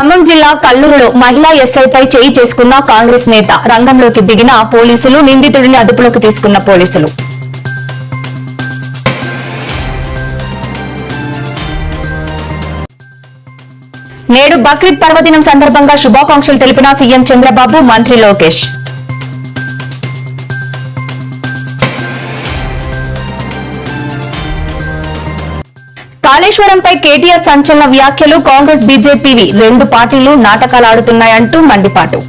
ఖమ్మం జిల్లా కల్లూరులో మహిళా ఎస్ఐపై చేయి చేసుకున్న కాంగ్రెస్ నేత రంగంలోకి దిగిన పోలీసులు, నిందితుడిని అదుపులోకి తీసుకున్న పోలీసులు. నేడు బక్రీద్ పర్వదినం సందర్భంగా శుభాకాంక్షలు తెలిపిన సీఎం చంద్రబాబు, మంత్రి లోకేష్. కాళేశ్వరంపై కేటీఆర్ సంచలన వ్యాఖ్యలు. కాంగ్రెస్, బీజేపీవి రెండు పార్టీలు నాటకాలాడుతున్నాయంటూ మండిపాటు.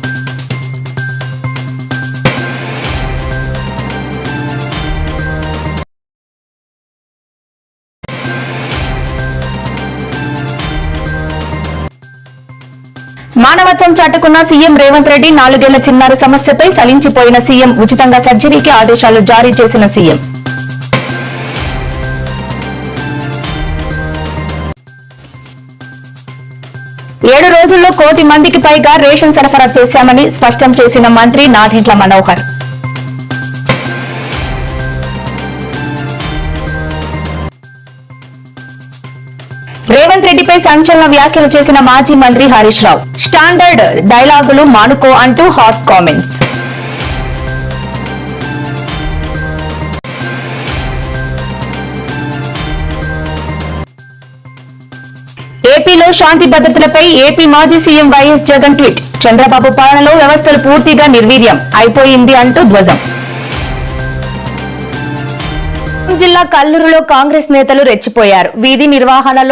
మానవత్వం చాటుకున్న సీఎం రేవంత్ రెడ్డి. 4 ఏళ్ల చిన్నారి సమస్యపై చలించిపోయిన సీఎం. ఉచితంగా సర్జరీకి ఆదేశాలు జారీ చేసిన సీఎం. ఏడు రోజుల్లో 1 కోటి మందికి పైగా రేషన్ సరఫరా చేశామని స్పష్టం చేసిన మంత్రి నాదెండ్ల మనోహర్. రేవంత్ రెడ్డిపై సంచలన వ్యాఖ్యలు చేసిన మాజీ మంత్రి హరీష్ రావు. స్టాండర్డ్ డైలాగులు మానుకో అంటూ హాట్ కామెంట్స్. ఏపీలో శాంతి భద్రతలపై ఏపీ మాజీ CM YS Jagan tweet. Chandrababu పాలనలో వ్యవస్థలు పూర్తిగా నిర్వీర్యం అయిపోయింది అంటూ ధ్వజం. జిల్లా కల్లూరులో కాంగ్రెస్ నేతలు రెచ్చిపోయారు. వీధి నిర్వహణలో